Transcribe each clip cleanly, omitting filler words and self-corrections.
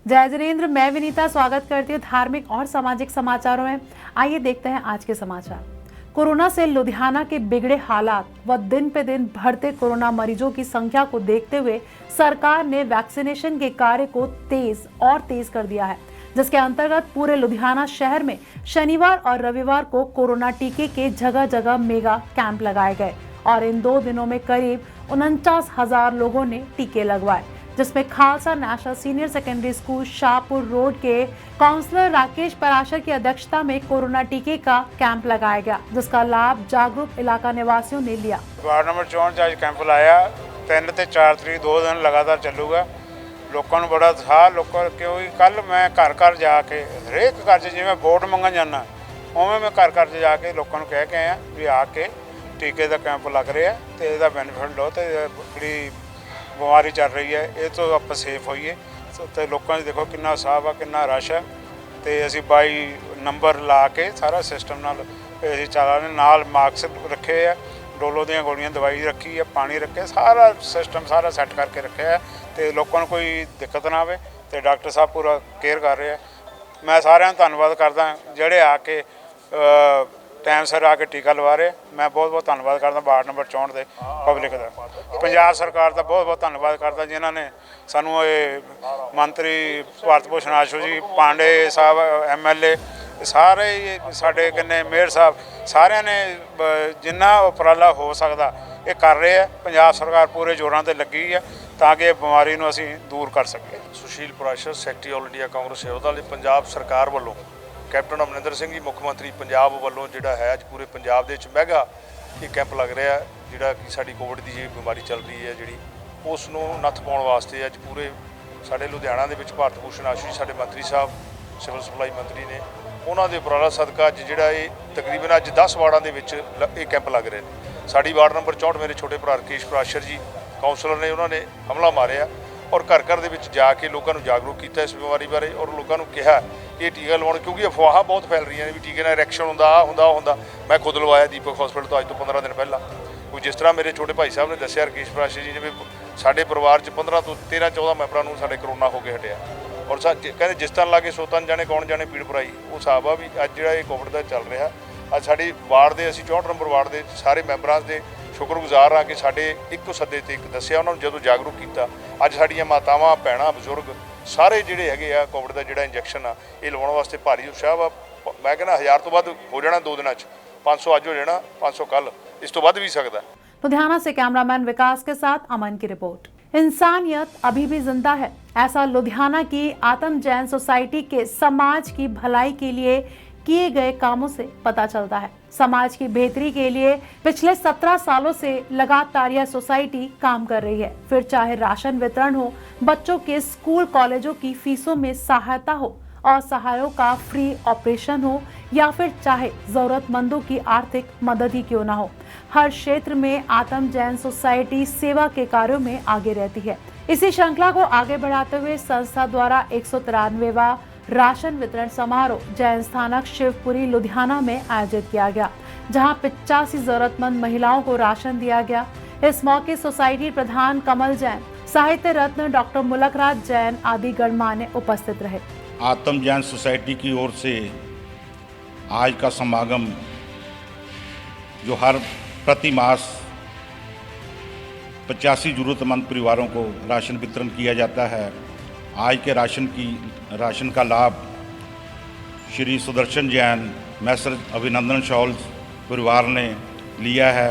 जय जिनेंद्र, मैं विनीता स्वागत करती हूँ धार्मिक और सामाजिक समाचारों में। आइए देखते हैं आज के समाचार। कोरोना से लुधियाना के बिगड़े हालात व दिन पे दिन बढ़ते कोरोना मरीजों की संख्या को देखते हुए सरकार ने वैक्सीनेशन के कार्य को तेज कर दिया है, जिसके अंतर्गत पूरे लुधियाना शहर में शनिवार और रविवार को कोरोना टीके के जगह जगह मेगा कैंप लगाए गए और इन 2 दिनों में करीब 49,000 लोगों ने टीके लगवाए, जिसमें Khalsa national senior secondary school Shahpur road के काउंसलर राकेश पराशर की अध्यक्षता में कोरोना टीके का कैंप लगाया गया, जिसका लाभ जागरूक इलाका निवासियों ने लिया। वार्ड नंबर 64 आज कैंप लाया 3 ਤੇ 4 तरीक 2 दिन लगातार चलूगा। लोगों को बड़ा उत्साह क्योंकि कल मैं घर घर जाके हरेक घर से जिवें वोट मंगन जाना उवें मैं घर घर जाके लोगों को कह के आया भी आके टीके का कैंप लग रहा है तो इसका बेनीफिट लो तो जी बीमारी चल रही है ये तो आप सेफ होइए। तो लोगों देखो कितना उत्साह आ कितना रश है तो असी 22 नंबर ला के सारा सिस्टम नाल चला नाल मास्क रखे है, डोलो दी गोलियां दवाई रखी है, पानी रखे, सारा सिस्टम सारा सैट करके रखे है तो लोगों को कोई दिक्कत ना आए तो डॉक्टर साहब पूरा केयर कर रहे हैं। मैं साਰਿਆਂ ਨੂੰ धन्यवाद करदा ਜਿਹੜੇ आके टाइम सिर आके टीका लवा रहे। मैं बहुत बहुत धन्यवाद करदा वार्ड नंबर 64 के पब्लिक का, पंजाब सरकार का बहुत बहुत धन्यवाद करदा जिन्होंने सानू ये मंत्री भारत भूषण आशू जी पांडे साहब MLA सारे साडे कन्ने मेयर साहब सारिਆਂ ने जिन्ना उपराला हो सकता ये कर रहे हैं। पंजाब सरकार पूरे जोरों से लगी है ताकि बीमारी नूं असीं दूर कर सकीए। Sushil Parashar secretary all India Congress Seva Dal Punjab सरकार वालों कैप्टन अमरिंदर सिंह जी मुख्य मंत्री पंजाब वालों जिहड़ा है अज पूरे पंजाब दे विच मैगा ये कैंप लग रहा है जिहड़ा कि साडी कोविड की जी बीमारी चल रही है जिहड़ी उस नूं नत्थ पाउण वास्ते अज पूरे साडे लुधियाना दे विच भारत भूषण आशू जी साडे मंत्री साहब सिविल सप्लाई मंत्री ने उन्हां दे उपराला सदका अज जिहड़ा ये तकरीबन अज 10 वार्डां दे विच ये कैंप लग रहे हैं। साडी वार्ड नंबर 64 मेरे छोटे भरा राकेश पराशर जी काउंसलर ने उन्होंने हमला मारिया और घर घर दे विच जाके लोगों को जागरूक किया इस बीमारी बारे और लोगों को कहा कि टीका लवाउण क्योंकि अफवाह बहुत फैल रही हैं भी टीके नाल रिएक्शन होंदा। मैं खुद लवाया दीपक हॉस्पिटल तो अज तो 15 दिन पहला कोई जिस तरह मेरे छोटे भाई साहब ने दस्सिया राकेश पराशर जी ने भी साडे परिवार 15 तो 13-14 मैंबरां नूं साडे करोना हो के हटिया और कहते जिस तरह लागे सो तन जाने कौन जाने पीड़ पराई वो हिसाब आ भी अज जिहड़ा कोविड का चल रहा अज साडी वार्ड के 64 नंबर वार्ड के सारे मैंबरां दे शुक्रगुजार हाँ कि साडे एक सदे ते एक दस्सिया उन्होंने जो जागरूक किया अज साडियां मातावां भैणां बजुर्ग सारे जिहड़े हैगे आ कोविड का जिहड़ा इंजैक्शन आ ये लवाउण वास्ते भारी उत्साह वा। मैं कहना 1000 तो वध हो जाना 2 दिनों 500 अज हो जाना 500 कल इस तो वध भी सकदा। लुधियाना से कैमरामैन विकास के साथ अमन की रिपोर्ट। इंसानियत अभी भी जिंदा है, ऐसा लुधियाना की आत्म जैन सोसाइटी के समाज की भलाई के लिए किए गए कामों से पता चलता है। समाज की बेहतरी के लिए पिछले 17 सालों से लगातार यह सोसाइटी काम कर रही है। फिर चाहे राशन वितरण हो, बच्चों के स्कूल कॉलेजों की फीसों में सहायता हो, असहायों का फ्री ऑपरेशन हो या फिर चाहे जरूरतमंदों की आर्थिक मदद ही क्यों ना हो, हर क्षेत्र में आत्म जैन सोसाइटी सेवा के कार्यों में आगे रहती है। इसी श्रृंखला को आगे बढ़ाते हुए संस्था द्वारा 193वां राशन वितरण समारोह जैन स्थानक शिवपुरी लुधियाना में आयोजित किया गया, जहां 85 जरूरतमंद महिलाओं को राशन दिया गया। इस मौके सोसाइटी प्रधान कमल जैन, साहित्य रत्न डॉक्टर मुलकराज जैन आदि गणमान्य उपस्थित रहे। आत्म जैन सोसाइटी की ओर से आज का समागम जो हर प्रति मास 85 जरूरतमंद परिवारों को राशन वितरण किया जाता है। आज के राशन का लाभ श्री सुदर्शन जैन मैसर अभिनंदन शॉल्स परिवार ने लिया है।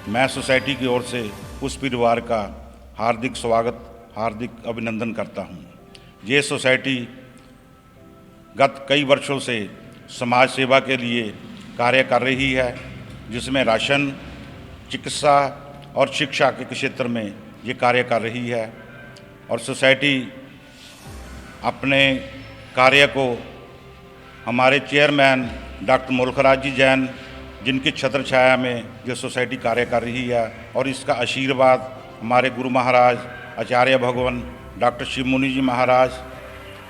मैं सोसाइटी की ओर से उस परिवार का हार्दिक स्वागत हार्दिक अभिनंदन करता हूं। ये सोसाइटी गत कई वर्षों से समाज सेवा के लिए कार्य कर रही है, जिसमें राशन, चिकित्सा और शिक्षा के क्षेत्र में ये कार्य कर रही है और सोसाइटी अपने कार्य को हमारे चेयरमैन डॉक्टर मुलखराज जी जैन जिनकी छत्र छाया में ये सोसाइटी कार्य कर रही है और इसका आशीर्वाद हमारे गुरु महाराज आचार्य भगवान डॉक्टर शिवमुनि जी महाराज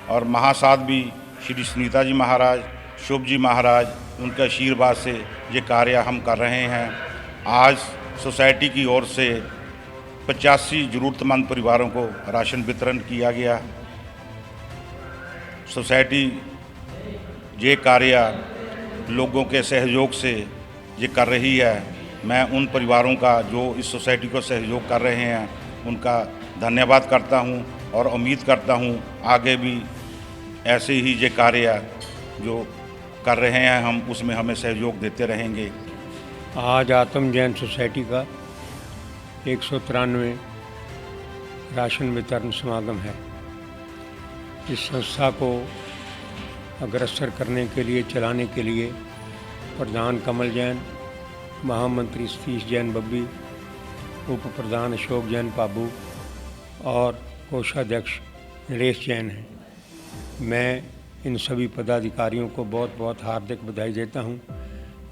और महासाध्वी श्री सुनीता जी महाराज, शुभ जी महाराज, उनके आशीर्वाद से ये कार्य हम कर रहे हैं। आज सोसाइटी की ओर से 85 ज़रूरतमंद परिवारों को राशन वितरण किया गया। सोसाइटी ये कार्य लोगों के सहयोग से ये कर रही है। मैं उन परिवारों का जो इस सोसाइटी को सहयोग कर रहे हैं उनका धन्यवाद करता हूं और उम्मीद करता हूं आगे भी ऐसे ही ये कार्य जो कर रहे हैं हम उसमें हमें सहयोग देते रहेंगे। आज आत्म जैन सोसाइटी का 193 राशन वितरण समागम है। इस संस्था को अग्रसर करने के लिए, चलाने के लिए प्रधान कमल जैन, महामंत्री सतीश जैन बब्बी, उप प्रधान अशोक जैन पाबू और कोषाध्यक्ष नरेश जैन हैं। मैं इन सभी पदाधिकारियों को बहुत बहुत हार्दिक बधाई देता हूं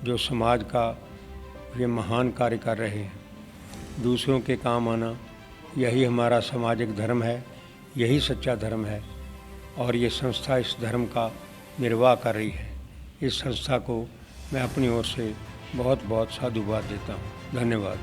जो समाज का ये महान कार्य कर रहे हैं। दूसरों के काम आना यही हमारा सामाजिक धर्म है, यही सच्चा धर्म है और ये संस्था इस धर्म का निर्वाह कर रही है। इस संस्था को मैं अपनी ओर से बहुत बहुत साधुवाद देता हूँ। धन्यवाद।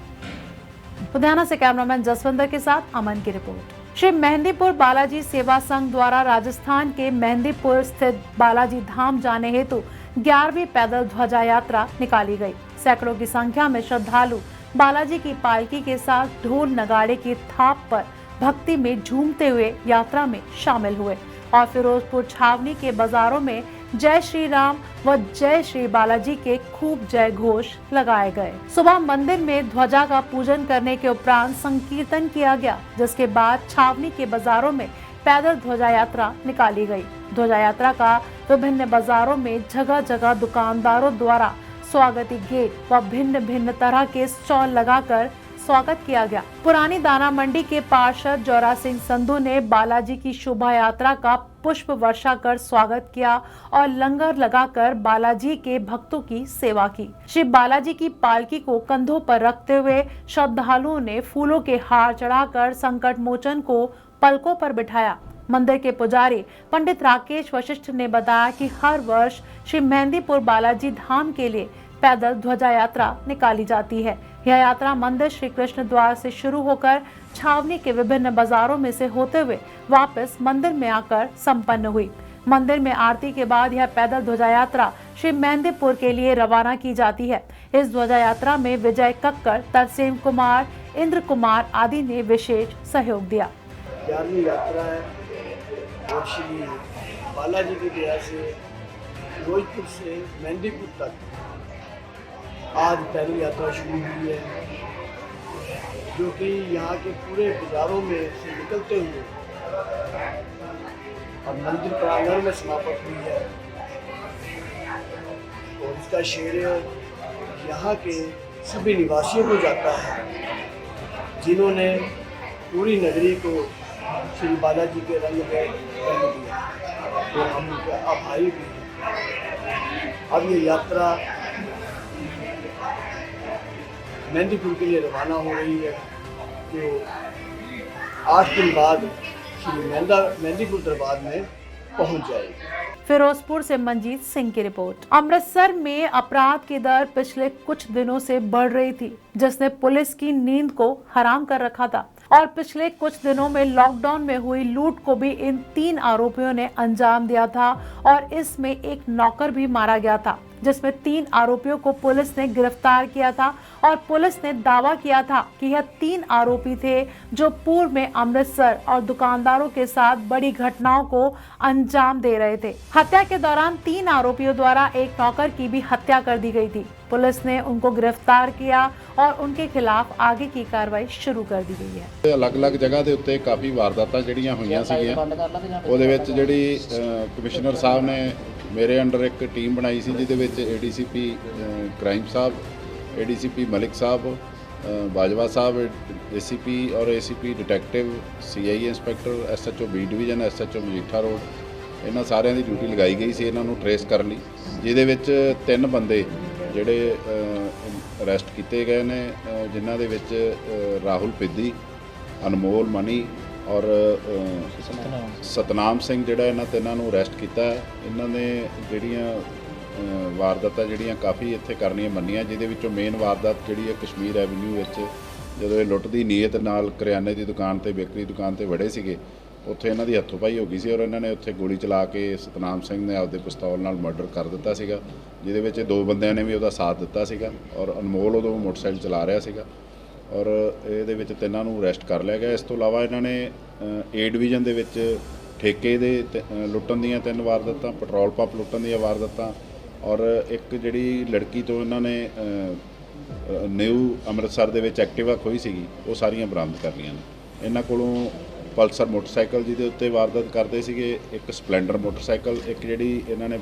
लुधियाना से कैमरामैन जसवंदर के साथ अमन की रिपोर्ट। श्री मेहंदीपुर बालाजी सेवा संघ द्वारा राजस्थान के मेहंदीपुर स्थित बालाजी धाम जाने हेतु 11वीं पैदल ध्वजा यात्रा निकाली गई। सैकड़ों की संख्या में श्रद्धालु बालाजी की पालकी के साथ ढोल नगाड़े की थाप पर भक्ति में झूमते हुए यात्रा में शामिल हुए और फिरोजपुर छावनी के बाजारों में जय श्री राम व जय श्री बालाजी के खूब जय घोष लगाए गए। सुबह मंदिर में ध्वजा का पूजन करने के उपरांत संकीर्तन किया गया, जिसके बाद छावनी के बाजारों में पैदल ध्वजा यात्रा निकाली गई। ध्वजा यात्रा का विभिन्न बाजारों में जगह जगह दुकानदारों द्वारा स्वागती गेट व भिन्न भिन्न तरह के स्टॉल लगाकर स्वागत किया गया। पुरानी दाना मंडी के पार्षद जोरा सिंह संधू ने बालाजी की शोभा यात्रा का पुष्प वर्षा कर स्वागत किया और लंगर लगाकर बालाजी के भक्तों की सेवा की। श्री बालाजी की पालकी को कंधों पर रखते हुए श्रद्धालुओं ने फूलों के हार चढ़ाकर संकट मोचन को पलकों पर बिठाया। मंदिर के पुजारी पंडित राकेश वशिष्ठ ने बताया कि हर वर्ष श्री मेहंदीपुर बालाजी धाम के लिए पैदल ध्वजा यात्रा निकाली जाती है। यह यात्रा मंदिर श्री कृष्ण द्वार से शुरू होकर छावनी के विभिन्न बाजारों में से होते हुए वापस मंदिर में आकर संपन्न हुई। मंदिर में आरती के बाद यह पैदल ध्वजा यात्रा श्री मेहंदीपुर के लिए रवाना की जाती है। इस ध्वजा यात्रा में विजय कक्कड़, तरसेम कुमार, इंद्र कुमार आदि ने विशेष सहयोग दिया। 11वीं यात्रा है और श्री बालाजी की दया से फिरोजपुर से मेहंदीपुर तक आज पैदल यात्रा शुरू हुई है, जो कि यहाँ के पूरे बाजारों में से निकलते हुए और मंदिर प्रांगण में समाप्त हुई है। और इसका श्रेय यहाँ के सभी निवासियों को जाता है, जिन्होंने पूरी नगरी को श्री बालाजी के रंग में रंग दिया। तो हम उनके आभारी भी हैं। अब ये यात्रा मेहंदीपुर के लिए रवाना हो रही है, जो 8 दिन बाद श्री मेहंदीपुर दरबार में पहुंच जाएगी। फिरोजपुर से मंजीत सिंह की रिपोर्ट। अमृतसर में अपराध की दर पिछले कुछ दिनों से बढ़ रही थी, जिसने पुलिस की नींद को हराम कर रखा था और पिछले कुछ दिनों में लॉकडाउन में हुई लूट को भी इन 3 आरोपियों ने अंजाम दिया था और इसमें एक नौकर भी मारा गया था, जिसमें 3 आरोपियों को पुलिस ने गिरफ्तार किया था और पुलिस ने दावा किया था कि यह 3 आरोपी थे जो पूर्व में अमृतसर और दुकानदारों के साथ बड़ी घटनाओं को अंजाम दे रहे थे। हत्या के दौरान 3 आरोपियों द्वारा एक नौकर की भी हत्या कर दी गई थी। पुलिस ने उनको गिरफ्तार किया और उनके खिलाफ आगे की कार्रवाई शुरू कर दी गई है। अलग-अलग जगह ਦੇ ਉੱਤੇ ਕਾਫੀ ਵਾਰਦਾਤਾਂ ਜਿਹੜੀਆਂ ਹੋਈਆਂ ਸੀਗੀਆਂ, ਉਹਦੇ ਵਿੱਚ ਜਿਹੜੀ ਕਮਿਸ਼ਨਰ ਸਾਹਿਬ ਨੇ ਮੇਰੇ ਅੰਡਰ ਇੱਕ ਟੀਮ ਬਣਾਈ ਸੀ, ਜਿਹਦੇ ਵਿੱਚ ADCP ਕ੍ਰਾਈਮ ਸਾਹਿਬ, ADCP ਮਲਿਕ ਸਾਹਿਬ, ਬਾਜਵਾ ਸਾਹਿਬ, ACP ਔਰ ACP detective, CI inspector, SHO B division, SHO Majitha road, ਇਹਨਾਂ ਸਾਰਿਆਂ ਦੀ ਡਿਊਟੀ ਲਗਾਈ ਗਈ ਸੀ ਇਹਨਾਂ ਨੂੰ ਟਰੇਸ ਕਰਨ ਲਈ, ਜਿਹਦੇ ਵਿੱਚ 3 ਬੰਦੇ ਜਿਹੜੇ ਅਰੈਸਟ ਕੀਤੇ ਗਏ ਨੇ, ਜਿਨ੍ਹਾਂ ਦੇ ਵਿੱਚ ਰਾਹੁਲ ਪਿੱਦੀ, ਅਨਮੋਲ ਮਨੀ ਔਰ ਸਤਨਾਮ ਸਿੰਘ, ਜਿਹੜਾ ਇਹਨਾਂ ਤਿੰਨਾਂ ਨੂੰ ਅਰੈਸਟ ਕੀਤਾ ਹੈ। ਇਹਨਾਂ ਨੇ ਜਿਹੜੀਆਂ ਵਾਰਦਾਤਾਂ ਜਿਹੜੀਆਂ ਕਾਫੀ ਇੱਥੇ ਕਰਨੀਆਂ ਮੰਨੀਆਂ, ਜਿਹਦੇ ਵਿੱਚੋਂ ਮੇਨ ਵਾਰਦਾਤ ਜਿਹੜੀ ਹੈ ਕਸ਼ਮੀਰ ਐਵਨਿਊ ਵਿੱਚ ਜਦੋਂ ਇਹ ਲੁੱਟ ਦੀ ਨੀਅਤ ਨਾਲ ਕਰਿਆਨੇ ਦੀ ਦੁਕਾਨ ਤੇ ਬੇਕਰੀ ਦੁਕਾਨ ਤੇ ਵੜੇ ਸੀਗੇ, ਉੱਥੇ ਇਹਨਾਂ ਦੀ ਹੱਥੋਂ-ਪਾਈ ਹੋ ਗਈ ਸੀ ਔਰ ਇਹਨਾਂ ਨੇ ਉੱਥੇ ਗੋਲੀ ਚਲਾ ਕੇ ਸਤਨਾਮ ਸਿੰਘ ਨੇ ਆਪਦੇ ਪਿਸਤੌਲ ਨਾਲ ਮਰਡਰ ਕਰ ਦਿੱਤਾ ਸੀਗਾ, ਜਿਹਦੇ ਵਿੱਚ 2 ਬੰਦਿਆਂ ਨੇ ਵੀ ਉਹਦਾ ਸਾਥ ਦਿੱਤਾ ਸੀਗਾ ਔਰ ਅਨਮੋਲ ਉਦੋਂ ਮੋਟਰਸਾਈਕਲ ਚਲਾ ਰਿਹਾ ਸੀਗਾ ਔਰ ਇਹਦੇ ਵਿੱਚ 3 ਨੂੰ ਅਰੈਸਟ ਕਰ ਲਿਆ ਗਿਆ। ਇਸ ਤੋਂ ਇਲਾਵਾ ਇਹਨਾਂ ਨੇ ਏ ਡਿਵੀਜ਼ਨ ਦੇ ਵਿੱਚ ਠੇਕੇ ਦੇ ਲੁੱਟਣ ਦੀਆਂ 3 ਵਾਰਦਾਤਾਂ, ਪੈਟਰੋਲ ਪੰਪ ਲੁੱਟਣ ਦੀਆਂ ਵਾਰਦਾਤਾਂ ਔਰ ਇੱਕ ਜਿਹੜੀ ਲੜਕੀ ਤੋਂ ਇਹਨਾਂ ਨੇ ਨਿਊ ਅੰਮ੍ਰਿਤਸਰ ਦੇ ਵਿੱਚ ਐਕਟਿਵਾ ਖੋਈ ਸੀਗੀ, ਉਹ ਸਾਰੀਆਂ ਬਰਾਮਦ ਕਰ ਲਈਆਂ ਨੇ। ਇਹਨਾਂ ਕੋਲੋਂ ਪਲਸਰ ਮੋਟਰਸਾਈਕਲ ਜਿਹਦੇ ਉੱਤੇ ਵਾਰਦਾਤ ਕਰਦੇ ਸੀਗੇ, ਇੱਕ ਸਪਲੈਂਡਰ ਮੋਟਰਸਾਈਕਲ, ਇੱਕ ਜਿਹੜੀ ਇਹਨਾਂ ਨੇ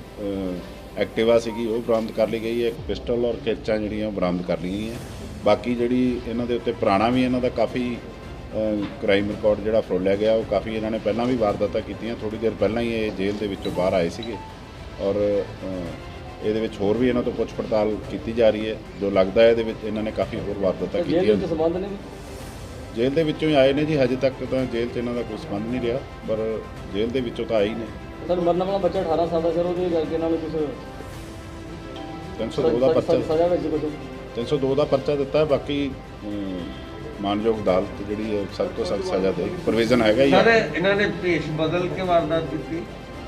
ਐਕਟਿਵਾ ਸੀਗੀ ਉਹ ਬਰਾਮਦ ਕਰ ਲਈ ਗਈ ਹੈ, ਇੱਕ ਪਿਸਟਲ ਔਰ ਕਿਰਚਾਂ ਜਿਹੜੀਆਂ ਉਹ ਬਰਾਮਦ ਕਰ ਲਈਆਂ ਗਈਆਂ। ਬਾਕੀ ਜਿਹੜੀ ਇਹਨਾਂ ਦੇ ਉੱਤੇ ਪੁਰਾਣਾ ਵੀ ਇਹਨਾਂ ਦਾ ਕਾਫੀ ਕ੍ਰਾਈਮ ਰਿਕਾਰਡ ਜਿਹੜਾ ਫਰੋਲਿਆ ਗਿਆ, ਉਹ ਕਾਫੀ ਇਹਨਾਂ ਨੇ ਪਹਿਲਾਂ ਵੀ ਵਾਰਦਾਤਾਂ ਕੀਤੀਆਂ। ਥੋੜ੍ਹੀ ਦੇਰ ਪਹਿਲਾਂ ਹੀ ਇਹ ਜੇਲ੍ਹ ਦੇ ਵਿੱਚੋਂ ਬਾਹਰ ਆਏ ਸੀਗੇ ਔਰ ਇਹਦੇ ਵਿੱਚ ਹੋਰ ਵੀ ਇਹਨਾਂ ਤੋਂ ਪੁੱਛ ਪੜਤਾਲ ਕੀਤੀ ਜਾ ਰਹੀ ਹੈ। ਜੋ ਲੱਗਦਾ ਹੈ ਇਹਦੇ ਵਿੱਚ ਇਹਨਾਂ ਨੇ ਕਾਫੀ ਹੋਰ ਵਾਰਦਾਤਾਂ ਕੀਤੀਆਂ। ਜੇਲ੍ਹ ਦੇ ਵਿੱਚੋਂ ਹੀ ਆਏ ਨੇ ਜੀ, ਹਜੇ ਤੱਕ ਤਾਂ ਜੇਲ੍ਹ 'ਚ ਇਹਨਾਂ ਦਾ ਕੋਈ ਸੰਬੰਧ ਨਹੀਂ ਰਿਹਾ, ਪਰ ਜੇਲ੍ਹ ਦੇ ਵਿੱਚੋਂ ਤਾਂ ਆਏ ਹੀ ਨੇ। ਸਰ ਮਰਨ ਵਾਲਾ ਬੱਚਾ 18 ਸਾਲ ਦਾ ਸਰ, ਉਹਦੇ ਕਰਕੇ ਇਹਨਾਂ ਨੂੰ ਕੁਝ 302 ਦਾ ਪਰਚਾ, ਸਜ਼ਾ ਵਿੱਚ ਕੁਝ 302 ਦਾ ਪਰਚਾ ਦਿੱਤਾ ਹੈ। ਬਾਕੀ ਮਾਨਯੋਗ ਅਦਾਲਤ ਜਿਹੜੀ ਹੈ ਸਖਤ ਤੋਂ ਸਖਤ ਸਜ਼ਾ ਦੇ ਪ੍ਰੋਵੀਜ਼ਨ ਹੈਗਾ ਹੀ। ਸਰ ਇਹਨਾਂ ਨੇ ਭੇਸ਼ ਬਦਲ ਕੇ ਵਾਰਦਾਤ ਕੀਤੀ,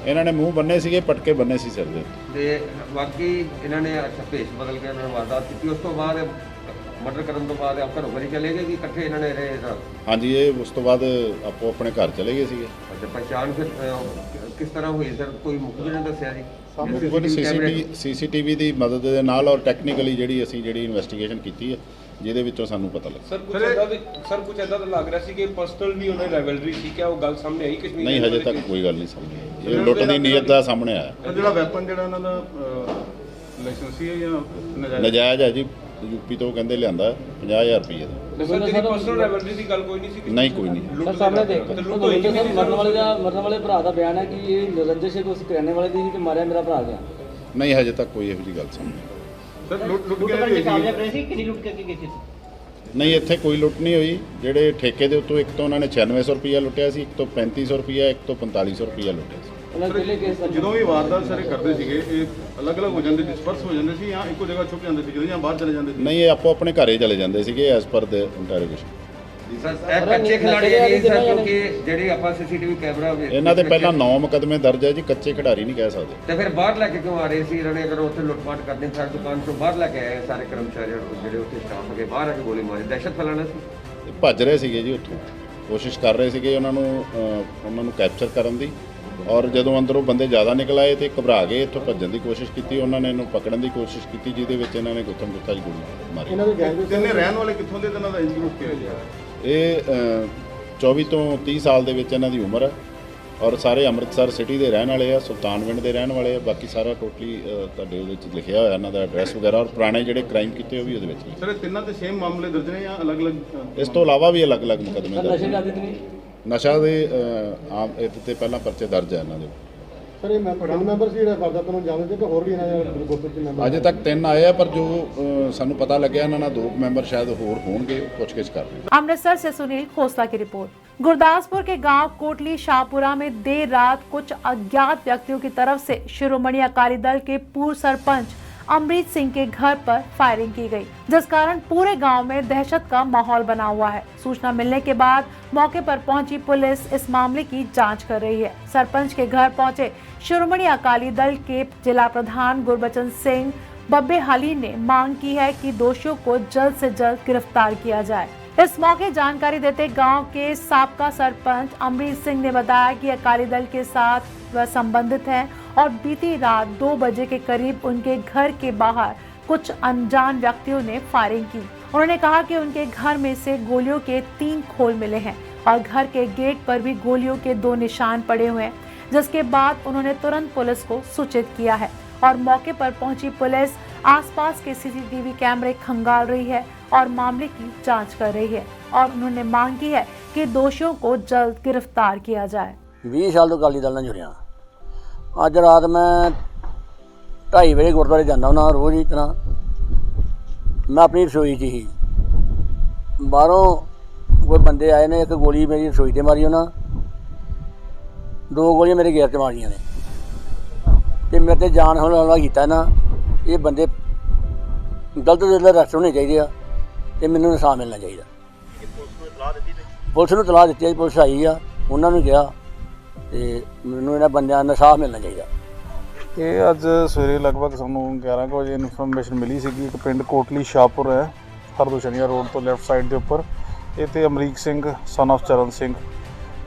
ਇਹਨਾਂ ਨੇ ਮੂੰਹ ਬੰਨੇ ਸੀਗੇ, ਪਟਕੇ ਬੰਨੇ ਸੀ ਸਿਰ ਦੇ ਤੇ ਬਾਕੀ ਇਹਨਾਂ ਨੇ ਭੇਸ਼ ਬਦਲ ਕੇ ਇਹਨਾਂ ਨੇ ਵਾਰਦਾਤ ਕੀਤੀ। ਉਸ ਤੋਂ ਬਾਅਦ ਮਰਡਰ ਕਰਨ ਤੋਂ ਬਾਅਦ ਘਰੋਂ ਘਰੀ ਚਲੇ ਗਏ ਕਿ ਇਕੱਠੇ ਇਹਨਾਂ ਨੇ ਰਹੇ ਸਰ? ਹਾਂਜੀ, ਇਹ ਉਸ ਤੋਂ ਬਾਅਦ ਆਪੋ ਆਪਣੇ ਘਰ ਚਲੇ ਗਏ ਸੀਗੇ। ਅੱਛਾ, ਪਛਾਣ ਫਿਰ ਕਿਸ ਤਰ੍ਹਾਂ ਹੋਈ ਸਰ? ਕੋਈ ਮੁੱਖ ਵੀ ਨਹੀਂ ਦੱਸਿਆ ਜੀ? ਕੋਈ ਸੀਸੀਟੀਵੀ ਦੀ ਮਦਦ ਦੇ ਨਾਲ ਔਰ ਟੈਕਨੀਕਲੀ ਜਿਹੜੀ ਇਨਵੈਸਟੀਗੇਸ਼ਨ ਕੀਤੀ ਹੈ, ਜਿਹਦੇ ਵਿੱਚੋਂ ਸਾਨੂੰ ਪਤਾ ਲੱਗਾ। ਕੁਝ ਇਦਾਂ ਦਾ ਲੱਗ ਰਿਹਾ ਸੀ ਕਿ ਪਰਸਨਲ ਵੀ ਉਹਨਾਂ ਦੀ ਰਾਈਵਲਰੀ ਸੀ, ਕਿ ਉਹ ਗੱਲ ਸਾਹਮਣੇ ਆਈ ਕਸ਼ਮੀਰ? ਨਹੀਂ, ਹਜੇ ਤੱਕ ਕੋਈ ਗੱਲ ਨਹੀਂ ਸਾਹਮਣੇ ਆਈ। ਇਹ ਲੁੱਟ ਦੀ ਨੀਅਤ ਦਾ ਸਾਹਮਣੇ ਆਇਆ। ਜਿਹੜਾ ਵੈਪਨ ਜਿਹੜਾ ਉਹਨਾਂ ਦਾ ਲਾਇਸੈਂਸੀ ਹੈ ਜਾਂ ਨਜਾਇਜ਼ ਹੈ ਜੀ, ਯੂਪੀ ਤੋਂ ਕਹਿੰਦੇ ਲਿਆਂਦਾ 50,000 ਰੁਪਏ ਦਾ। ਸਰ ਜਿਹੜੀ ਪਰਸਨਲ ਰਾਈਵਲਰੀ ਦੀ ਗੱਲ ਕੋਈ ਨਹੀਂ ਸੀ? ਨਹੀਂ, ਕੋਈ ਨਹੀਂ। ਸਰ ਸਾਹਮਣੇ ਦੇਖ ਮਰਨ ਵਾਲੇ ਭਰਾ ਦਾ ਬਿਆਨ ਹੈ ਕਿ ਇਹ ਰੰਜਿਸ਼ ਉਸ ਕਰਿਆਨੇ ਵਾਲੇ ਦੀ ਸੀ ਕਿ ਮਾਰਿਆ ਮੇਰਾ ਭਰਾ ਗਿਆ। ਨਹੀਂ, ਹਜੇ ਤੱਕ ਕੋਈ ਇਹੋ ਜਿਹੀ ਗੱਲ ਸਾਹਮਣੇ ਸਰ ਲੁੱਟ ਕੇ ਨਹੀਂ, ਇੱਥੇ ਕੋਈ ਲੁੱਟ ਨਹੀਂ ਹੋਈ। ਜਿਹੜੇ ਠੇਕੇ ਦੇ ਉੱਤੋਂ ਇੱਕ ਤੋਂ ਉਹਨਾਂ ਨੇ 9600 ਰੁਪਇਆ ਲੁੱਟਿਆ ਸੀ, ਇੱਕ ਤੋਂ 3500 ਰੁਪਇਆ, ਇੱਕ ਤੋਂ 4500 ਰੁਪਇਆ ਲੁੱਟਿਆ ਸੀ। ਜਦੋਂ ਵੀ ਵਾਰਦਾਤ ਸਾਰੇ ਕਰਦੇ ਸੀਗੇ, ਇਹ ਅਲੱਗ-ਅਲੱਗ ਹੋ ਜਾਂਦੇ, ਡਿਸਪਰਸ ਹੋ ਜਾਂਦੇ ਸੀ ਜਾਂ ਇੱਕੋ ਜਗ੍ਹਾ ਛੁਪ ਜਾਂਦੇ ਸੀ ਜਾਂ ਬਾਹਰ ਚਲੇ ਜਾਂਦੇ ਸੀ? ਨਹੀਂ, ਇਹ ਆਪੋ ਆਪਣੇ ਘਰੇ ਚਲੇ ਜਾਂਦੇ ਸੀਗੇ ਐਜ਼ ਪਰ ਦ ਇੰਟਰੋਗੇਸ਼ਨ। ਸਰ ਇਹ ਕੱਚੇ ਖਿਡਾਰੀ ਹੈ ਸਰ, ਕਿਉਂਕਿ ਜਿਹੜੀ ਆਪਾਂ ਸੀਸੀਟੀਵੀ ਕੈਮਰਾ ਇਹਨਾਂ ਦੇ ਪਹਿਲਾਂ 9 ਮੁਕੱਦਮੇ ਦਰਜ ਹੈ ਜੀ, ਕੱਚੇ ਖਿਡਾਰੀ ਨਹੀਂ ਕਹਿ ਸਕਦੇ। ਤੇ ਫਿਰ ਬਾਹਰ ਲੈ ਕੇ ਕਿਉਂ ਆ ਰਹੇ ਸੀ ਇਹਨਾਂ ਨੇ? ਅਗਰ ਉੱਥੇ ਲੁੱਟਮਾਟ ਕਰਨੀ ਸਾਡੀ ਦੁਕਾਨ ਤੋਂ ਬਾਹਰ ਲੈ ਕੇ ਆਏ ਸਾਰੇ ਕਰਮਚਾਰੀ ਜਿਹੜੇ ਉੱਥੇ ਸਟਾਫ ਹੈਗੇ, ਬਾਹਰ ਆ ਕੇ ਗੋਲੀ ਮਾਰੀ, ਦਹਿਸ਼ਤ ਫੈਲਾਣਾ ਸੀ। ਇਹ ਭੱਜ ਰਹੇ ਸੀਗੇ ਜੀ ਉੱਥੋਂ, ਕੋਸ਼ਿਸ਼ ਕਰ ਰਹੇ ਸੀਗੇ ਉਹਨਾਂ ਨੂੰ ਕੈਪਚਰ ਕਰਨ ਦੀ ਔਰ ਜਦੋਂ ਅੰਦਰੋਂ ਬੰਦੇ ਜ਼ਿਆਦਾ ਨਿਕਲ ਆਏ ਤੇ ਘਬਰਾ ਗਏ, ਇੱਥੋਂ ਭੱਜਣ ਦੀ ਕੋਸ਼ਿਸ਼ ਕੀਤੀ। ਉਹਨਾਂ ਨੇ ਇਹਨੂੰ ਪਕੜਨ ਦੀ ਕੋਸ਼ਿਸ਼ ਕੀਤੀ, ਜਿਹਦੇ ਵਿੱਚ ਇਹਨਾਂ ਨੇ ਗੁੱਥਮ ਗੁੱਥਾ 'ਚ ਗੋਲੀ ਮਾਰੀ। ਕਿੰਨੇ ਰਹਿਣ ਵਾਲੇ ਕਿੱਥੋਂ ਦੇ ਇਹਨਾਂ ਦਾ ਇੰਜ ਗਰੁੱਪ ਕਿਹਾ? ਇਹ 24 ਤੋਂ 30 ਸਾਲ ਦੇ ਵਿੱਚ ਇਹਨਾਂ ਦੀ ਉਮਰ ਹੈ ਔਰ ਸਾਰੇ ਅੰਮ੍ਰਿਤਸਰ ਸਿਟੀ ਦੇ ਰਹਿਣ ਵਾਲੇ ਆ, ਸੁਲਤਾਨਵਿੰਡ ਦੇ ਰਹਿਣ ਵਾਲੇ ਆ। ਬਾਕੀ ਸਾਰਾ ਟੋਟਲੀ ਤੁਹਾਡੇ ਉਹਦੇ ਵਿੱਚ ਲਿਖਿਆ ਹੋਇਆ ਇਹਨਾਂ ਦਾ ਐਡਰੈਸ ਵਗੈਰਾ ਔਰ ਪੁਰਾਣੇ ਜਿਹੜੇ ਕ੍ਰਾਈਮ ਕੀਤੇ ਉਹ ਵੀ ਉਹਦੇ ਵਿੱਚ ਲਿਖੇ। ਸਰ ਤਿੰਨਾਂ ਤੇ ਸੇਮ ਮਾਮਲੇ ਦਰਜ ਨੇ ਜਾਂ ਅਲੱਗ-ਅਲੱਗ? ਇਸ ਤੋਂ ਇਲਾਵਾ ਵੀ ਅਲੱਗ-ਅਲੱਗ ਮੁਕੱਦਮੇ ਦਰਜ ਨਸ਼ੇ ਨੇ। ਦੀ ਆਦਤ ਨਹੀਂ? ਨਸ਼ਾ ਦੇ ਆਮ ਇਹਦੇ ਤੇ ਪਹਿਲਾਂ ਪਰਚੇ ਦਰਜ ਹੈ ਇਹਨਾਂ ਦੇ। ਸਰ ਇਹ ਮੈਂਬਰ ਸੀ ਜਿਹੜਾ ਵਾਰਦਾਤ ਨੂੰ ਜਾਣਦੇ ਸੀ ਕਿ ਹੋਰ ਵੀ ਇਹਨਾਂ ਦੇ ਗਰੁੱਪ ਵਿੱਚ ਮੈਂਬਰ? ਅਜੇ ਤੱਕ 3 ਆਏ ਆ, ਪਰ ਜੋ ਸਾਨੂੰ ਪਤਾ ਲੱਗਿਆ ਇਹਨਾਂ ਨਾਲ 2 ਮੈਂਬਰ शायद ਹੋਰ होंगे, पूछगिछ कर रहे हैं। अमृतसर से सुनील खोसला की रिपोर्ट। गुरदासपुर के गांव कोटली शाहपुरा में देर रात कुछ अज्ञात व्यक्तियों की तरफ से शिरोमणि अकाली दल के पूर्व सरपंच अमरीत सिंह के घर पर फायरिंग की गई, जिस कारण पूरे गांव में दहशत का माहौल बना हुआ है। सूचना मिलने के बाद मौके पर पहुंची पुलिस इस मामले की जांच कर रही है। सरपंच के घर पहुंचे शिरोमणि अकाली दल के जिला प्रधान गुरबचन सिंह बब्बेहाली ने मांग की है कि दोषियों को जल्द से जल्द गिरफ्तार किया जाए। इस मौके जानकारी देते गांव के साबका सरपंच अमरीत सिंह ने बताया कि अकाली दल के साथ वह संबंधित है और बीती रात 2 बजे के करीब उनके घर के बाहर कुछ अनजान व्यक्तियों ने फायरिंग की। उन्होंने कहा कि उनके घर में से गोलियों के 3 खोल मिले हैं और घर के गेट पर भी गोलियों के 2 निशान पड़े हुए हैं, जिसके बाद उन्होंने तुरंत पुलिस को सूचित किया है और मौके पर पहुंची पुलिस आसपास के सीसीटीवी कैमरे खंगाल रही है और मामले की जांच कर रही है और उन्होंने मांग की है कि दोषियों को जल्द गिरफ्तार किया जाए। 20 साल ਤੋਂ ਅਕਾਲੀ ਦਲ ਨਾਲ ਜੁੜਿਆ। ਅੱਜ ਰਾਤ ਮੈਂ 2:30 ਵਜੇ ਗੁਰਦੁਆਰੇ ਜਾਂਦਾ ਹੁੰਦਾ ਰੋਜ਼ ਹੀ ਤਰ੍ਹਾਂ। ਮੈਂ ਆਪਣੀ ਰਸੋਈ 'ਚ ਹੀ, ਬਾਹਰੋਂ ਕੋਈ ਬੰਦੇ ਆਏ ਨੇ, ਇੱਕ ਗੋਲੀ ਮੇਰੀ ਰਸੋਈ 'ਤੇ ਮਾਰੀ ਉਹਨਾਂ, 2 ਗੋਲੀਆਂ ਮੇਰੇ ਗੇਰ 'ਤੇ ਮਾਰੀਆਂ ਨੇ ਅਤੇ ਮੇਰੇ 'ਤੇ ਜਾਨ ਹਮਲਾ ਕੀਤਾ ਨਾ। ਇਹ ਬੰਦੇ ਗਲਤ ਦੇ ਅਰੈਸਟ ਹੋਣੇ ਚਾਹੀਦੇ ਆ ਅਤੇ ਮੈਨੂੰ ਇਨਸਾਫ ਮਿਲਣਾ ਚਾਹੀਦਾ। ਪੁਲਿਸ ਨੂੰ ਇਤਲਾਹ ਦਿੱਤੀ, ਪੁਲਿਸ ਆਈ ਆ, ਉਹਨਾਂ ਨੂੰ ਕਿਹਾ ਤੇ ਮੈਨੂੰ ਇਹਨਾਂ ਬੰਦਿਆਂ ਦਾ ਇਨਸਾਫ ਮਿਲਣਾ ਚਾਹੀਦਾ। ਇਹ ਅੱਜ ਸਵੇਰੇ ਲਗਭਗ ਸਾਨੂੰ 11 ਕੁ ਵਜੇ ਇਨਫੋਰਮੇਸ਼ਨ ਮਿਲੀ ਸੀਗੀ ਇੱਕ ਪਿੰਡ ਕੋਟਲੀ ਸ਼ਾਹਪੁਰ ਹੈ ਹਰਦੋਸ਼ਨੀਆ ਰੋਡ ਤੋਂ ਲੈਫਟ ਸਾਈਡ ਦੇ ਉੱਪਰ। ਇਹ ਤੇ ਅਮਰੀਕ ਸਿੰਘ ਸਨ ਆਫ ਚਰਨ ਸਿੰਘ,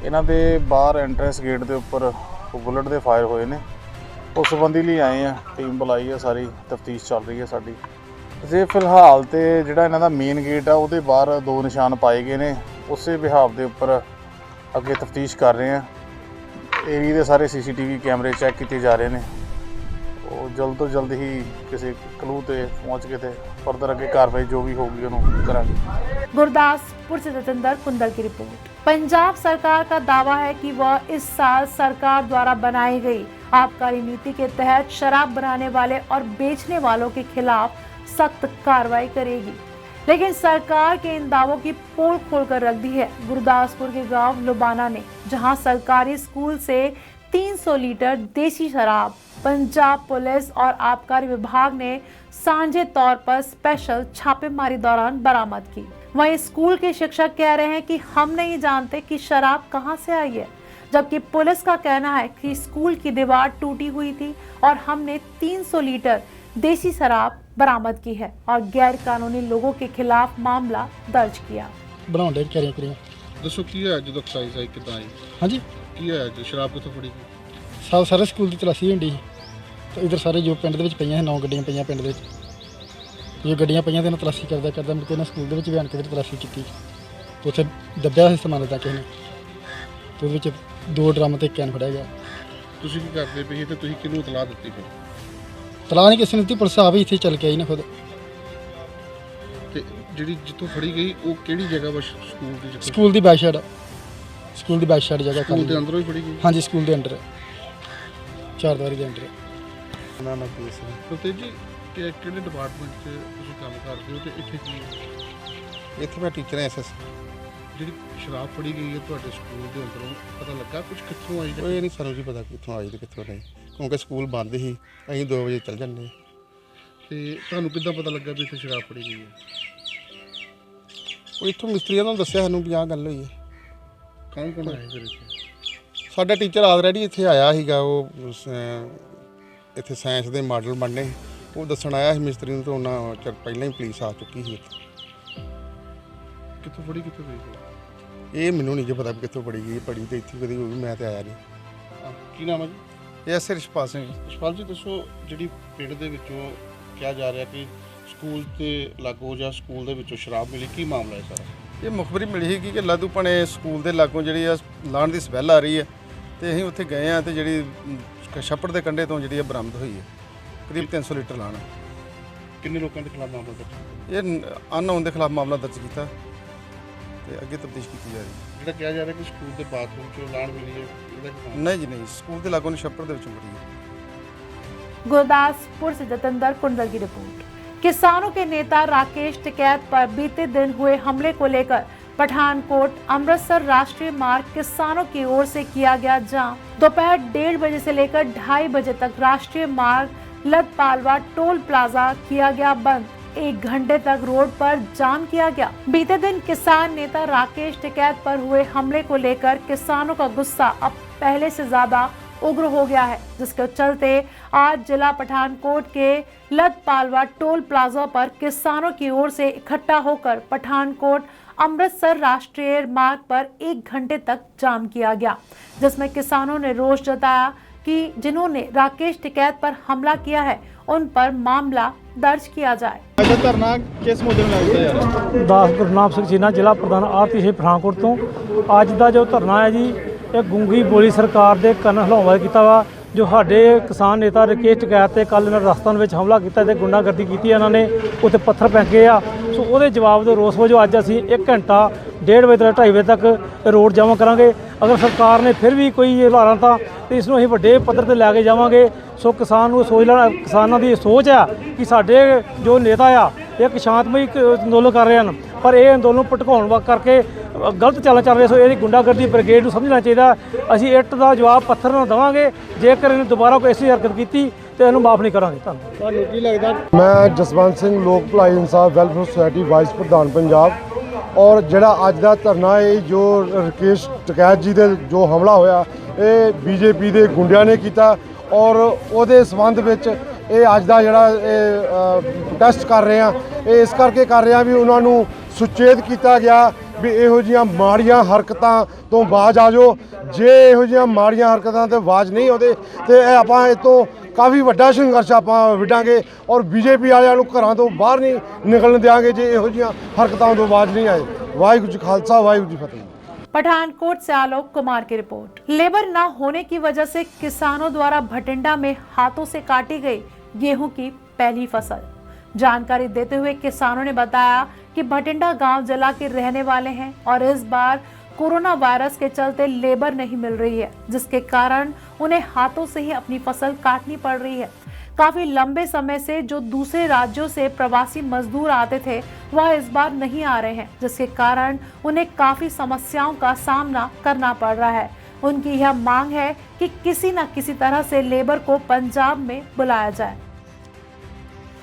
ਇਹਨਾਂ ਦੇ ਬਾਹਰ ਐਂਟਰੈਂਸ ਗੇਟ ਦੇ ਉੱਪਰ ਬੁਲਟ ਦੇ ਫਾਇਰ ਹੋਏ ਨੇ। ਉਸ ਸੰਬੰਧੀ ਲਈ ਆਏ ਆ, ਟੀਮ ਬੁਲਾਈ ਹੈ, ਸਾਰੀ ਤਫਤੀਸ਼ ਚੱਲ ਰਹੀ ਹੈ ਸਾਡੀ। ਜੇ ਫਿਲਹਾਲ ਤੇ ਜਿਹੜਾ ਇਹਨਾਂ ਦਾ ਮੇਨ ਗੇਟ ਆ ਉਹਦੇ ਬਾਹਰ 2 ਨਿਸ਼ਾਨ ਪਾਏ ਗਏ ਨੇ, ਉਸੇ ਬਿਹਾਵ ਦੇ ਉੱਪਰ ਅੱਗੇ ਤਫਤੀਸ਼ ਕਰ ਰਹੇ ਆ। ਏਰੀਏ ਦੇ ਸਾਰੇ CCTV ਕੈਮਰੇ ਚੈੱਕ ਕੀਤੇ ਜਾ ਰਹੇ ਨੇ। ਉਹ ਜਲਦ ਤੋਂ ਜਲਦ ਹੀ ਕਿਸੇ ਕਲੂ ਤੇ ਪਹੁੰਚ ਕੇ ਤੇ ਫਰਦਰ ਅੱਗੇ ਕਾਰਵਾਈ ਜੋ भी होगी ਉਹਨੂੰ ਕਰਾਂਗੇ। गुरदासपुर से जतेंद्र कुंदल की रिपोर्ट। पंजाब सरकार का दावा है कि वह इस साल सरकार द्वारा बनाई गई आबकारी नीति के तहत शराब बनाने वाले और बेचने वालों के खिलाफ सख्त कार्रवाई करेगी, लेकिन सरकार के इन दावों की पोल खोलकर रख दी है। गुरदासपुर के गांव लुबाना ने, जहां सरकारी स्कूल से 300 लीटर देसी शराब पंजाब पुलिस और आबकारी विभाग ने सांझे तौर पर स्पेशल छापेमारी दौरान बरामद की। वहीं स्कूल के शिक्षक कह रहे हैं कि हम नहीं जानते कि शराब कहां से आई है, जबकि पुलिस का कहना है कि स्कूल की दीवार टूटी हुई थी और हमने 300 लीटर देसी शराब बरामद की है और गैर कानूनी लोगों के खिलाफ मामला दर्ज किया। ਬਣਾਉਂਦੇ ਕਰੀਆਂ ਕਰੀਆਂ ਦੱਸੋ ਕੀ ਹੋਇਆ ਜਦੋਂ ਐਕਸਾਈਜ਼ ਆਈ ਕਿੱਦਾਂ ਆਈ? ਹਾਂਜੀ ਕੀ ਹੋਇਆ ਜੀ ਸ਼ਰਾਬ ਕਿੱਥੋਂ ਫੜੀ ਗਈ? ਸਾਰੇ ਸਕੂਲ ਦੀ ਤਲਾਸ਼ੀ ਹੁੰਦੀ ਤੇ ਇਧਰ ਸਾਰੇ ਜੋ ਪਿੰਡ ਦੇ ਵਿੱਚ ਪਈਆਂ 9 ਗੱਡੀਆਂ ਪਈਆਂ ਪਿੰਡ ਦੇ ਵਿੱਚ। ਇਹ ਗੱਡੀਆਂ ਪਈਆਂ ਤੇ ਇਹਨਾਂ ਤਲਾਸ਼ੀ ਕਰਦਾ ਮੁੜ ਕੇ ਇਹਨਾਂ ਸਕੂਲ ਦੇ ਵਿੱਚ ਬਿਆਨ ਕੇ ਤਲਾਸ਼ੀ ਕੀਤੀ ਤੇ ਉੱਥੇ ਦੱਬਿਆ ਸੀ ਸਮਾਨ ਤਾਂ ਕਿਸੇ ਨੇ ਤੇ ਉਹਦੇ ਵਿੱਚ 2 ਡਰਮ ਤੇ ਕੈਨ ਫੜਿਆ ਗਿਆ। ਤੁਸੀਂ ਕੀ ਕਰਦੇ ਪਏ ਤੇ ਤੁਸੀਂ ਕਿਹਨੂੰ ਇਤਲਾਹ ਦਿੱਤੀ ਫਿਰ? ਤਲਾਹ ਨਹੀਂ ਕਿਸੇ ਨੇ ਦਿੱਤੀ, ਪੁਲਿਸ ਆ ਵੀ ਇੱਥੇ ਚੱਲ ਕੇ ਆਈ ਨਾ ਖੁਦ। ਤੇ ਜਿਹੜੀ ਜਿੱਥੋਂ ਫੜੀ ਗਈ ਉਹ ਕਿਹੜੀ ਜਗ੍ਹਾ ਵਾ ਸਕੂਲ ਦੀ? ਸਕੂਲ ਦੀ ਬੈਕ ਸਾਈਡ, ਸਕੂਲ ਦੀ ਬੈਕ ਸਾਈਡ ਜਗ੍ਹਾ। ਸਕੂਲ ਦੇ ਅੰਦਰੋਂ ਹੀ ਫੜੀ ਗਈ? ਹਾਂਜੀ ਸਕੂਲ ਦੇ ਅੰਦਰ, 4 ਦੀਵਾਰੀ ਦੇ ਅੰਦਰ। ਨਾ ਨਾ ਕੇਸ ਹੈ। ਤੇ ਜੀ ਕਿਹੜੇ ਡਿਪਾਰਟਮੈਂਟ 'ਚ ਤੁਸੀਂ ਕੰਮ ਕਰਦੇ ਹੋ ਤੇ ਇੱਥੇ ਕੀ ਹੈ? ਇੱਥੇ ਮੈਂ ਟੀਚਰ ਹਾਂ SS। ਜਿਹੜੀ ਸ਼ਰਾਬ ਫੜੀ ਗਈ ਹੈ ਤੁਹਾਡੇ ਸਕੂਲ ਦੇ ਅੰਦਰੋਂ ਪਤਾ ਲੱਗਾ ਕੁਝ ਕਿੱਥੋਂ ਆਈ? ਇਹ ਨਹੀਂ ਸਾਨੂੰ ਜੀ ਪਤਾ ਕਿੱਥੋਂ ਆਈ ਤੇ ਕਿੱਥੋਂ ਨਹੀਂ, ਕਿਉਂਕਿ ਸਕੂਲ ਬੰਦ ਸੀ, ਅਸੀਂ 2 ਵਜੇ ਚੱਲ ਜਾਂਦੇ। ਤੇ ਤੁਹਾਨੂੰ ਕਿੱਦਾਂ ਪਤਾ ਲੱਗਾ ਵੀ ਇੱਥੇ ਸ਼ਰਾਬ ਫੜੀ ਗਈ ਹੈ? ਉਹ ਇੱਥੋਂ ਮਿਸਤਰੀਆਂ ਨੂੰ ਦੱਸਿਆ ਸਾਨੂੰ ਵੀ ਆਹ ਗੱਲ ਹੋਈ ਹੈ। ਕੌਣ ਕੌਣ ਆਇਆ ਫਿਰ ਇੱਥੇ? ਸਾਡਾ ਟੀਚਰ ਆਲਰੇਡੀ ਇੱਥੇ ਆਇਆ ਸੀਗਾ, ਉਹ ਇੱਥੇ ਸਾਇੰਸ ਦੇ ਮਾਡਲ ਬਣਨੇ ਉਹ ਦੱਸਣ ਆਇਆ ਸੀ ਮਿਸਤਰੀ ਨੂੰ, ਤਾਂ ਉਹਨਾਂ ਚਿਰ ਪਹਿਲਾਂ ਹੀ ਪੁਲਿਸ ਆ ਚੁੱਕੀ ਸੀ ਇੱਥੇ। ਕਿੱਥੋਂ ਫੜੀ ਕਿੱਥੋਂ ਗਈ ਇਹ ਮੈਨੂੰ ਨਹੀਂ ਜੇ ਪਤਾ ਕਿੱਥੋਂ ਫੜੀ ਗਈ। ਫੜੀ ਤੇ ਇੱਥੇ ਕਦੀ ਹੋਈ, ਮੈਂ ਤੇ ਆਇਆ ਨਹੀਂ। ਕੀ ਨਾਮ ਹੈ ਜੀ? ਇਹ ਰਿਸ਼ਪਾਲ ਸਿੰਘ। ਰਿਸ਼ਪਾਲ ਜੀ ਦੱਸੋ, ਜਿਹੜੀ ਪਿੰਡ ਦੇ ਵਿੱਚੋਂ ਕਿਹਾ ਜਾ ਰਿਹਾ ਕਿ ਸਕੂਲ ਤੇ ਲਾਗੂ ਜਾਂ ਸਕੂਲ ਦੇ ਵਿੱਚੋਂ ਸ਼ਰਾਬ ਮਿਲੀ, ਕੀ ਮਾਮਲਾ ਹੈ ਸਾਰਾ? ਇਹ ਮੁਖਬਰੀ ਮਿਲੀ ਸੀ ਕਿ ਲਾਧੂਪਣੇ ਸਕੂਲ ਦੇ ਲਾਗੋਂ ਜਿਹੜੀ ਆ ਲਾਣ ਦੀ ਸਮੈਲ ਆ ਰਹੀ ਹੈ ਤੇ ਅਸੀਂ ਉੱਥੇ ਗਏ ਆ ਤੇ ਜਿਹੜੀ ਛੱਪੜ ਦੇ ਕੰਢੇ ਤੋਂ ਜਿਹੜੀ ਆ ਬਰਾਮਦ ਹੋਈ ਹੈ ਕਰੀਬ 300 ਲੀਟਰ ਲਾਣ। ਕਿੰਨੇ ਲੋਕਾਂ ਦੇ ਖਿਲਾਫ ਮਾਮਲਾ ਦਰਜ? ਇਹ ਅਨਨੋਨ ਦੇ ਖਿਲਾਫ ਮਾਮਲਾ ਦਰਜ ਕੀਤਾ ਤੇ ਅੱਗੇ ਤਫਤੀਸ਼ ਕੀਤੀ ਜਾ ਰਹੀ ਹੈ। ਜਿਹੜਾ ਕਿਹਾ ਜਾ ਰਿਹਾ ਕਿ ਸਕੂਲ ਦੇ ਬਾਥਰੂਮ 'ਚੋਂ ਲਾਣ ਮਿਲੀ ਹੈ, ਇਹਦਾ ਕੀ ਮਾਮਲਾ? ਨਹੀਂ ਜੀ ਨਹੀਂ, ਸਕੂਲ ਦੇ ਲਾਗੋਂ ਛੱਪੜ ਦੇ ਵਿੱਚੋਂ ਮਿਲੀ ਹੈ। गुरदासपुर से जतेंद्र कुंडल की रिपोर्ट। किसानों के नेता राकेश टिकैत पर बीते दिन हुए हमले को लेकर पठानकोट अमृतसर राष्ट्रीय मार्ग किसानों की ओर से किया गया जाम। दोपहर 1:30 बजे से लेकर 2:30 बजे तक राष्ट्रीय मार्ग लदपालवा टोल प्लाजा किया गया बंद। 1 घंटे तक रोड पर जाम किया गया। बीते दिन किसान नेता राकेश टिकैत पर हुए हमले को लेकर किसानों का गुस्सा अब पहले से ज्यादा उग्र हो गया है, जिसके चलते आज जिला पठानकोट के लदपालवा टोल प्लाजा पर किसानों की ओर से इकट्ठा होकर पठानकोट अमृतसर राष्ट्रीय मार्ग पर 1 घंटे तक जाम किया गया, जिसमें किसानों ने रोष जताया कि जिन्होंने राकेश टिकैत पर हमला किया है उन पर मामला दर्ज किया जाए। ਧਰਨਾ ਕਿਸ ਮੁੱਦੇ ਨੂੰ ਲੱਗਦਾ ਯਾਰ? ਦਾਸ ਗੁਰਨਾਮ ਸਿੰਘ ਜੀਨਾ, ਜ਼ਿਲ੍ਹਾ ਪ੍ਰਧਾਨ ਆਰਤੀ ਸੇ ਪਠਾਨਕੋਟ ਤੋਂ। ਅੱਜ ਦਾ ਜੋ ਧਰਨਾ ਹੈ ਜੀ, ਇਹ ਗੂੰਗੀ ਬੋਲੀ ਸਰਕਾਰ ਦੇ ਕੰਨ ਹਿਲਾਉਣ ਵਾਲਾ ਕੀਤਾ ਵਾ। ਜੋ ਸਾਡੇ ਕਿਸਾਨ ਨੇਤਾ ਰਾਕੇਸ਼ ਟਿਕੈਤ ਤੇ ਕੱਲ੍ਹ ਇਹਨਾਂ ਰਾਜਸਥਾਨ ਵਿੱਚ ਹਮਲਾ ਕੀਤਾ ਤੇ ਗੁੰਡਾਗਰਦੀ ਕੀਤੀ ਇਹਨਾਂ ਨੇ, ਉੱਥੇ ਪੱਥਰ ਫੈਂਕੇ ਆ। ਸੋ ਉਹਦੇ ਜਵਾਬ ਦੇ ਰੋਸ ਵਜੋਂ ਅੱਜ ਅਸੀਂ 1 ਘੰਟਾ 1:30 ਵਜੇ ਤੋਂ 2:30 ਵਜੇ ਤੱਕ ਰੋਡ ਜਾਮ ਕਰਾਂਗੇ। ਅਗਰ ਸਰਕਾਰ ਨੇ ਫਿਰ ਵੀ ਕੋਈ ਹਾਲਾਤਾਂ ਤਾਂ ਇਸ ਨੂੰ ਅਸੀਂ ਵੱਡੇ ਪੱਧਰ ਤੇ ਲੈ ਕੇ ਜਾਵਾਂਗੇ। ਸੋ ਕਿਸਾਨ ਨੂੰ ਸੋਚ ਲੈਣਾ, ਕਿਸਾਨਾਂ ਦੀ ਸੋਚ ਆ ਕਿ ਸਾਡੇ ਜੋ ਨੇਤਾ ਆ ਇੱਕ ਸ਼ਾਂਤਮਈ ਅੰਦੋਲਨ ਕਰ ਰਹੇ ਹਨ, ਪਰ ਇਹ ਅੰਦੋਲਨ ਭਟਕਾਉਣ ਕਰਕੇ ਗਲਤ ਚੱਲ ਰਿਹਾ। ਸੋ ਇਹਦੀ ਗੁੰਡਾਗਰਦੀ ਬ੍ਰਿਗੇਡ ਨੂੰ ਸਮਝਣਾ ਚਾਹੀਦਾ। ਅਸੀਂ ਇੱਟ ਦਾ ਜਵਾਬ ਪੱਥਰ ਨਾਲ ਦੇਵਾਂਗੇ। ਜੇਕਰ ਇਹਨੇ ਦੁਬਾਰਾ ਕੋਈ ਐਸੀ ਹਰਕਤ ਕੀਤੀ ਤੇ ਇਹਨੂੰ ਮਾਫ ਨਹੀਂ ਕਰਾਂਗੇ। ਧੰਨਵਾਦ। ਤੁਹਾਨੂੰ ਕੀ ਲੱਗਦਾ? ਮੈਂ ਜਸਵੰਤ ਸਿੰਘ ਲੋਕ ਭਲਾਈ ਇਨਸਾਫ ਵੈਲਫੇਅਰ ਸੁਸਾਇਟੀ ਵਾਈਸ ਪ੍ਰਧਾਨ ਪੰਜਾਬ। ਔਰ ਜਿਹੜਾ ਅੱਜ ਦਾ ਧਰਨਾ ਹੈ, ਜੋ ਰਾਕੇਸ਼ ਟਿਕੈਤ ਜੀ ਦੇ ਜੋ ਹਮਲਾ ਹੋਇਆ, ਇਹ ਬੀਜੇਪੀ ਦੇ ਗੁੰਡਿਆਂ ਨੇ ਕੀਤਾ ਔਰ ਉਹਦੇ ਸੰਬੰਧ ਵਿੱਚ ਇਹ ਅੱਜ ਦਾ ਜਿਹੜਾ ਪ੍ਰੋਟੈਸਟ ਕਰ ਰਹੇ ਆ ਇਹ ਇਸ ਕਰਕੇ ਕਰ ਰਹੇ ਆ ਵੀ ਉਹਨਾਂ ਨੂੰ ਸੁਚੇਤ ਕੀਤਾ ਗਿਆ ਵੀ ਇਹੋ ਜਿਹੀਆਂ ਮਾੜੀਆਂ ਹਰਕਤਾਂ ਤੋਂ ਬਾਜ਼ ਆ ਜਾਓ। ਜੇ ਇਹੋ ਜਿਹੀਆਂ ਮਾੜੀਆਂ ਹਰਕਤਾਂ ਤੇ ਬਾਜ਼ ਨਹੀਂ ਆਉਂਦੇ ਤੇ ਇਹ ਆਪਾਂ ਇਹ ਤੋਂ ਕਾਫੀ ਵੱਡਾ ਸੰਘਰਸ਼ ਆਪਾਂ ਵਿੱਢਾਂਗੇ ਔਰ ਬੀਜੇਪੀ ਵਾਲਿਆਂ ਨੂੰ ਘਰਾਂ ਤੋਂ ਬਾਹਰ ਨਹੀਂ ਨਿਕਲਣ ਦੇਵਾਂਗੇ ਜੇ ਇਹੋ ਜਿਹੀਆਂ ਹਰਕਤਾਂ ਤੋਂ ਬਾਜ਼ ਨਹੀਂ ਆਏ। ਵਾਹਿਗੁਰੂ ਜੀ ਖਾਲਸਾ वाहिगुरु जी फतेह। पठानकोट से आलोक कुमार की रिपोर्ट। लेबर न होने की वजह से किसानों द्वारा भटिंडा में हाथों से काटी गई गेहूं की पहली फसल। जानकारी देते हुए किसानों ने बताया कि भटिंडा गांव जिला के रहने वाले हैं और इस बार कोरोना वायरस के चलते लेबर नहीं मिल रही है, जिसके कारण उन्हें हाथों से ही अपनी फसल काटनी पड़ रही है। काफी लंबे समय से जो दूसरे राज्यों से प्रवासी मजदूर आते थे वह इस बार नहीं आ रहे हैं, जिसके कारण उन्हें काफी समस्याओं का सामना करना पड़ रहा है। उनकी यह मांग है कि किसी न किसी तरह से लेबर को पंजाब में बुलाया जाए।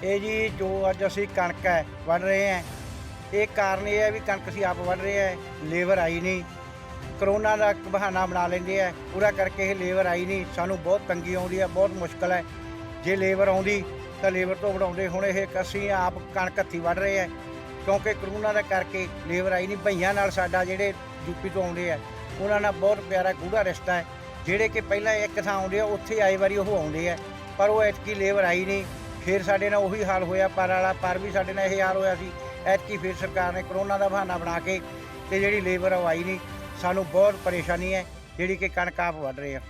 ਇਹ ਜੀ ਜੋ ਅੱਜ ਅਸੀਂ ਕਣਕ ਹੈ ਵੱਢ ਰਹੇ ਹਾਂ, ਇਹ ਕਾਰਨ ਇਹ ਹੈ ਵੀ ਕਣਕ ਅਸੀਂ ਆਪ ਵੱਢ ਰਹੇ ਹਾਂ, ਲੇਬਰ ਆਈ ਨਹੀਂ। ਕਰੋਨਾ ਦਾ ਇੱਕ ਬਹਾਨਾ ਬਣਾ ਲੈਂਦੇ ਆ, ਪੂਰਾ ਕਰਕੇ ਇਹ ਲੇਬਰ ਆਈ ਨਹੀਂ। ਸਾਨੂੰ ਬਹੁਤ ਤੰਗੀ ਆਉਂਦੀ ਹੈ, ਬਹੁਤ ਮੁਸ਼ਕਲ ਹੈ। ਜੇ ਲੇਬਰ ਆਉਂਦੀ ਤਾਂ ਲੇਬਰ ਤੋਂ ਵਡਾਉਂਦੇ। ਹੁਣ ਇਹ ਅਸੀਂ ਆਪ ਕਣਕ ਹੱਥੀਂ ਵੱਢ ਰਹੇ ਹਾਂ ਕਿਉਂਕਿ ਕਰੋਨਾ ਦਾ ਕਰਕੇ ਲੇਬਰ ਆਈ ਨਹੀਂ। ਭਈਆਂ ਨਾਲ ਸਾਡਾ ਜਿਹੜੇ ਯੂਪੀ ਤੋਂ ਆਉਂਦੇ ਆ ਉਹਨਾਂ ਨਾਲ ਬਹੁਤ ਪਿਆਰਾ ਗੂੜਾ ਰਿਸ਼ਤਾ ਹੈ। ਜਿਹੜੇ ਕਿ ਪਹਿਲਾਂ ਇੱਕ ਥਾਂ ਆਉਂਦੇ ਆ ਉੱਥੇ ਆਏ ਵਾਰੀ ਉਹ ਆਉਂਦੇ ਆ, ਪਰ ਉਹ ਐਤਕੀ ਲੇਬਰ ਆਈ ਨਹੀਂ। ਫਿਰ ਸਾਡੇ ਨਾਲ ਉਹੀ ਹਾਲ ਹੋਇਆ ਪਰ ਵਾਲਾ ਪਰ ਵੀ ਸਾਡੇ ਨਾਲ ਇਹ ਹਾਲ ਹੋਇਆ ਸੀ। ਐਤਕੀ ਫਿਰ ਸਰਕਾਰ ਨੇ ਕਰੋਨਾ ਦਾ ਬਹਾਨਾ ਬਣਾ ਕੇ ਤੇ ਜਿਹੜੀ ਲੇਬਰ ਉਹ ਆਈ नहीं। ਸਾਨੂੰ ਬਹੁਤ ਪਰੇਸ਼ਾਨੀ ਹੈ ਜਿਹੜੀ कि कणक आप बढ़ रहे हैं।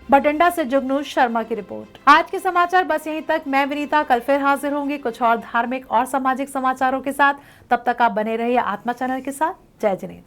बठिंडा से जुगनू शर्मा की रिपोर्ट। आज के समाचार बस यहीं तक। मैं विनीता कल फिर हाजिर होंगी कुछ और धार्मिक और सामाजिक समाचारों के साथ। तब तक आप बने रहिए आत्मा चैनल के साथ। जय जिनेन्द्र।